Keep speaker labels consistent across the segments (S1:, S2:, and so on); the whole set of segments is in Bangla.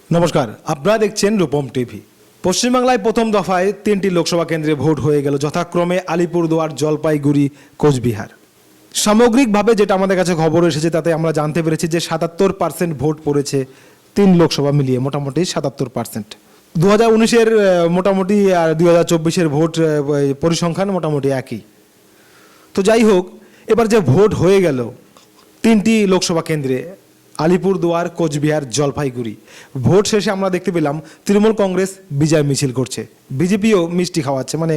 S1: নমস্কার, আপনারা দেখছেন রূপম টিভি। পশ্চিমবাংলায় প্রথম দফায় 3টি লোকসভা কেন্দ্রে ভোট হয়ে গেল, যথাক্রমে আলিপুরদুয়ার, জলপাইগুড়ি, কোচবিহার। সামগ্রিকভাবে যেটা আমাদের কাছে খবর এসেছে তাতে আমরা জানতে পেরেছি যে 77% ভোট পড়েছে 3 লোকসভা মিলিয়ে, মোটামুটি 77%। 2019-এর মোটামুটি আর 2024-এর ভোট পরিসংখ্যান মোটামুটি একই। তো যাই হোক, এবার যে ভোট হয়ে গেল 3টি লোকসভা কেন্দ্রে, আলিপুরদুয়ার, কোচবিহার, জলপাইগুড়ি, ভোট শেষে আমরা দেখতে পেলাম তৃণমূল কংগ্রেস বিজয় মিছিল করছে, বিজেপিও মিষ্টি খাওয়াচ্ছে, মানে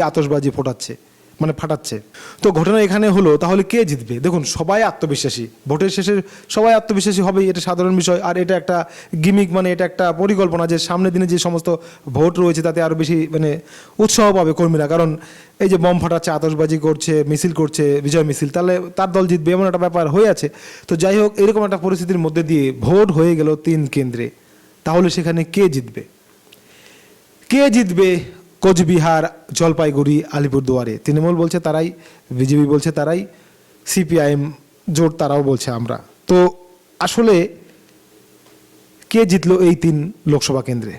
S1: আতশবাজি ফাটাচ্ছে। তো ঘটনা এখানে হলো, তাহলে কে জিতবে? দেখুন, সবাই আত্মবিশ্বাসী, ভোটের শেষে সবাই আত্মবিশ্বাসী হবেই, এটা সাধারণ বিষয়। আর এটা একটা গিমিক, মানে এটা একটা পরিকল্পনা যে সামনের দিনে যে সমস্ত ভোট রয়েছে তাতে আরও বেশি উৎসাহ পাবে কর্মীরা, কারণ এই যে বম ফাটাচ্ছে, আতশবাজি করছে, মিছিল করছে, বিজয় মিছিল, তাহলে তার দল জিতবে এমন একটা ব্যাপার হয়ে আছে। তো যাই হোক, এরকম একটা পরিস্থিতির মধ্যে দিয়ে ভোট হয়ে গেল 3 কেন্দ্রে, তাহলে সেখানে কে জিতবে? কোচবিহার, জলপাইগুড়ি, আলিপুরদুয়ারে তৃণমূল বলছে তারাই, বিজেপি বলছে তারাই, সিপিআইএম জোট তারাও বলছে আমরা। তো আসলে কে জিতলো এই 3 লোকসভা কেন্দ্রে,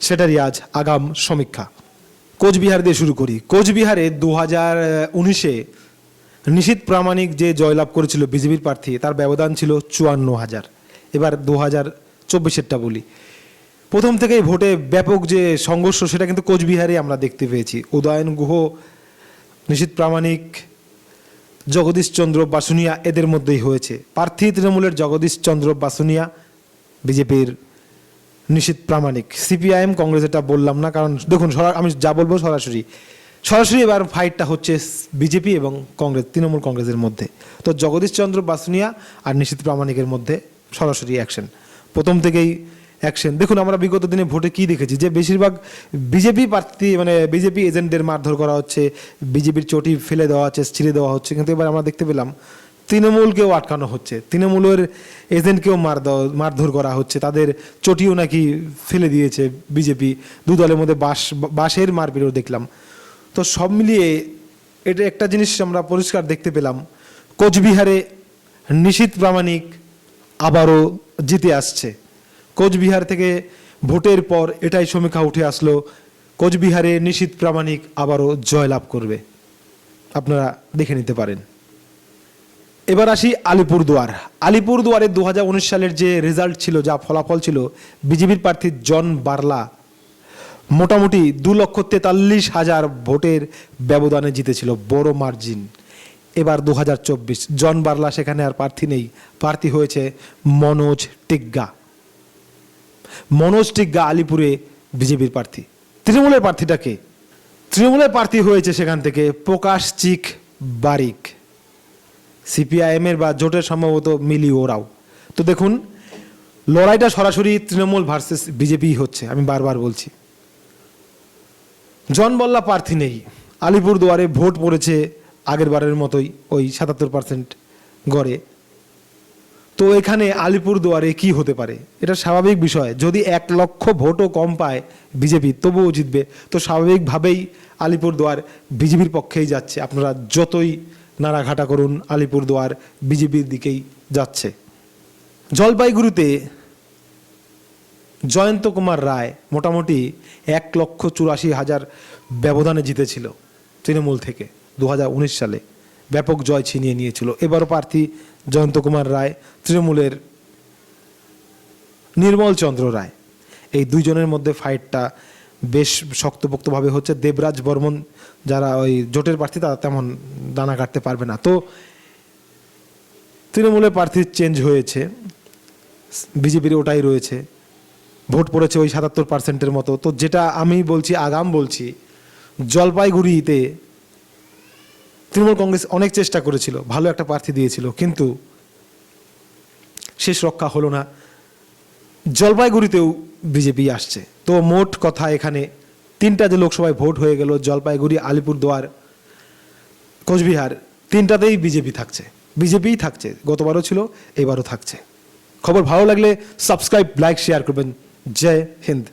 S1: সেটারই আজ আগাম সমীক্ষা। কোচবিহার দিয়ে শুরু করি। কোচবিহারে 2019-এ নিশীথ প্রামাণিক যে জয়লাভ করেছিল বিজেপির প্রার্থী, তার ব্যবধান ছিল 54,000। এবার 2024-এরটা বলি। প্রথম থেকেই ভোটে ব্যাপক যে সংঘর্ষ, সেটা কিন্তু কোচবিহারে আমরা দেখতে পেয়েছি। উদয়ন গুহ, নিশীথ প্রামাণিক, জগদীশ চন্দ্র বাসুনিয়া, এদের মধ্যেই হয়েছে। প্রার্থী তৃণমূলের জগদীশ চন্দ্র বাসুনিয়া, বিজেপির নিশীথ প্রামাণিক। সিপিআইএম কংগ্রেস এটা বললাম না, কারণ দেখুন আমি যা বলবো সরাসরি এবার ফাইটটা হচ্ছে বিজেপি এবং কংগ্রেস, তৃণমূল কংগ্রেসের মধ্যে। তো জগদীশ চন্দ্র বাসুনিয়া আর নিশীথ প্রামাণিকের মধ্যে সরাসরি অ্যাকশন, প্রথম থেকেই অ্যাকশন। দেখুন, আমরা বিগত দিনে ভোটে কি দেখেছি, যে বেশিরভাগ বিজেপি প্রার্থী, বিজেপি এজেন্টদের মারধর করা হচ্ছে, বিজেপির চটি ফেলে দেওয়া হচ্ছে, ছিঁড়ে দেওয়া হচ্ছে। কিন্তু এবার আমরা দেখতে পেলাম তৃণমূলকেও আটকানো হচ্ছে, তৃণমূলের এজেন্টকেও মারধর করা হচ্ছে, তাদের চটিও নাকি ফেলে দিয়েছে বিজেপি। দু দলের মধ্যে বাঁশের মারপিটও দেখলাম। তো সব মিলিয়ে এটা একটা জিনিস আমরা পরিষ্কার দেখতে পেলাম, কোচবিহারে নিশীথ প্রামাণিক আবারও জিতে আসছে। কোচবিহার থেকে ভোটের পর এটাই সমীক্ষা উঠে আসলো, কোচবিহারে নিশীথ প্রামাণিক আবারও জয়লাভ করবে। আপনারা দেখে নিতে পারেন। এবার আসি আলিপুরদুয়ারে 2019 সালের যে রেজাল্ট ছিল, যা ফলাফল ছিল, বিজেপির প্রার্থী জন বার্লা মোটামুটি 2,43,000 ভোটের ব্যবধানে জিতেছিল, বড় মার্জিন। এবার 2024 জন বার্লা সেখানে আর প্রার্থী নেই, প্রার্থী হয়েছে মনোজ টিগ্গা। আলিপুরে বিজেপির প্রার্থী। তৃণমূলের প্রার্থীটাকে, তৃণমূলের প্রার্থী হয়েছে সেখান থেকে প্রকাশ চিক বারিক, সিপিআইএমের বা জোটের সম্ভবত মিলি ওরাও। তো দেখুন, লড়াইটা সরাসরি তৃণমূল ভার্সেস বিজেপি হচ্ছে। আমি বারবার বলছি, জন বার্লা প্রার্থী নেই। আলিপুরদুয়ারে ভোট পড়েছে আগের বারের মতোই, ওই 77% গড়ে। তো এখানে আলিপুরদুয়ারে কি হতে পারে? এটা স্বাভাবিক বিষয়, যদি 1 লক্ষ ভোটও কম পায় বিজেপি, তবুও জিতবে। তো স্বাভাবিকভাবেই আলিপুরদুয়ার বিজেপির পক্ষেই যাচ্ছে। আপনারা যতই নাড়াঘাটা করুন, আলিপুরদুয়ার বিজেপির দিকেই যাচ্ছে। জলপাইগুড়িতে জয়ন্ত কুমার রায় মোটামুটি 1,84,000 ব্যবধানে জিতেছিল তৃণমূল থেকে 2019 সালে, ব্যাপক জয় ছিনিয়ে নিয়েছিল। এবারও প্রার্থী জয়ন্ত কুমার রায়, তৃণমূলের নির্মল চন্দ্র রায়। এই দুইজনের মধ্যে ফাইটটা বেশ শক্তপোক্তভাবে হচ্ছে। দেবরাজ বর্মন, যারা ওই জোটের প্রার্থী, তারা তেমন দানা কাটতে পারবে না। তো তৃণমূলের প্রার্থী চেঞ্জ হয়েছে, বিজেপির ওটাই রয়েছে। ভোট পড়েছে ওই 77%-এর মতো। তো যেটা আমি বলছি, আগাম বলছি, জলপাইগুড়িতে তৃণমূল কংগ্রেস অনেক চেষ্টা করেছিল, ভালো একটা প্রার্থী দিয়েছিল, কিন্তু শেষ রক্ষা হলো না। জলপাইগুড়িতেও বিজেপি আসছে। তো মোট কথা এখানে 3টা যে লোকসভায় ভোট হয়ে গেল, জলপাইগুড়ি, আলিপুরদুয়ার, কোচবিহার, 3টাতেই বিজেপিই থাকছে। গতবারও ছিল, এবারও থাকছে। খবর ভালো লাগলে সাবস্ক্রাইব, লাইক, শেয়ার করবেন। জয় হিন্দ।